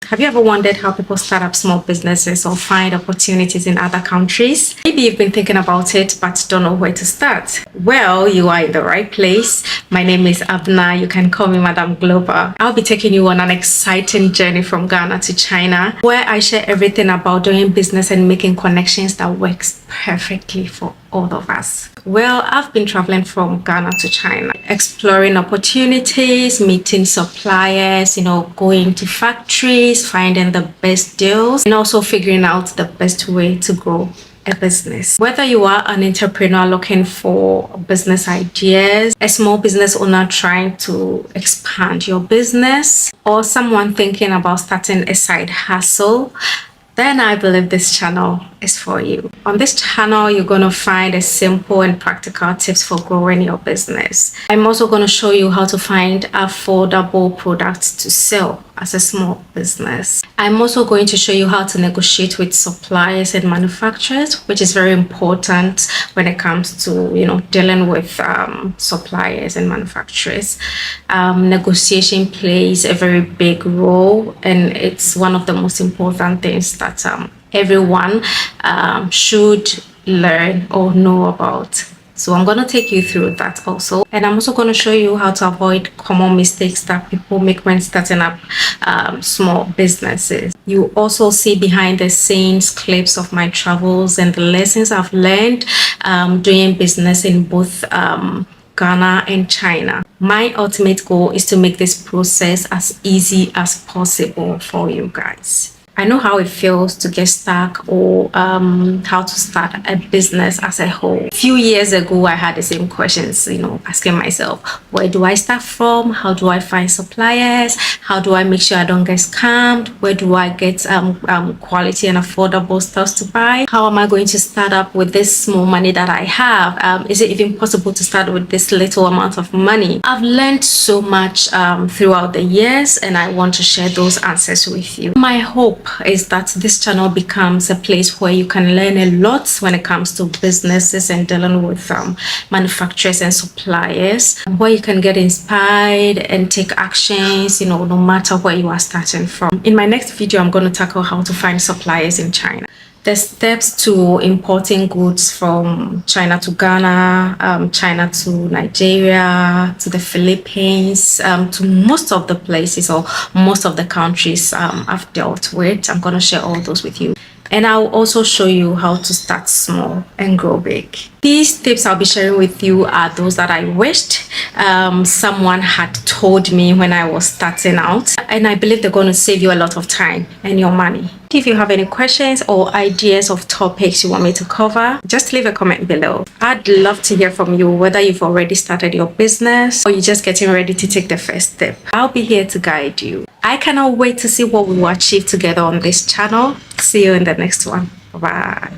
Have you ever wondered how people start up small businesses or find opportunities in other countries? Maybe you've been thinking about it but don't know where to start. Well, you are in the right place. My name is Abena. You can call me Madam Global. I'll be taking you on an exciting journey from Ghana to China, where I share everything about doing business and making connections that works perfectly for all of us. Well, I've been traveling from Ghana to China, exploring opportunities, meeting suppliers, going to factories, finding the best deals, and also figuring out the best way to grow a business. Whether you are an entrepreneur looking for business ideas, a small business owner trying to expand your business, or someone thinking about starting a side hustle, then I believe this channel is for you. On this channel, you're going to find a simple and practical tips for growing your business. I'm also going to show you how to find affordable products to sell as a small business. I'm also going to show you how to negotiate with suppliers and manufacturers, which is very important when it comes to dealing with suppliers and manufacturers. Negotiation plays a very big role, and it's one of the most important things that everyone should learn or know about. So I'm going to take you through that also. And I'm also going to show you how to avoid common mistakes that people make when starting up small businesses. You also see behind the scenes clips of my travels and the lessons I've learned doing business in both Ghana and China. My ultimate goal is to make this process as easy as possible for you guys. I know how it feels to get stuck or how to start a business as a whole. A few years ago, I had the same questions, asking myself, where do I start from? How do I find suppliers? How do I make sure I don't get scammed? Where do I get quality and affordable stuff to buy? How am I going to start up with this small money that I have? Is it even possible to start with this little amount of money? I've learned so much throughout the years, and I want to share those answers with you. My hope is that this channel becomes a place where you can learn a lot when it comes to businesses and dealing with manufacturers and suppliers, where you can get inspired and take actions, no matter where you are starting from. In my next video, I'm going to tackle how to find suppliers in China. The steps to importing goods from China to Ghana, China to Nigeria, to the Philippines, to most of the places or most of the countries I've dealt with. I'm going to share all those with you. And I'll also show you how to start small and grow big. These tips I'll be sharing with you are those that I wished someone had told me when I was starting out. And I believe they're going to save you a lot of time and your money. If you have any questions or ideas of topics you want me to cover, just leave a comment below. I'd love to hear from you, whether you've already started your business or you're just getting ready to take the first step. I'll be here to guide you. I cannot wait to see what we will achieve together on this channel. See you in the next one. Bye.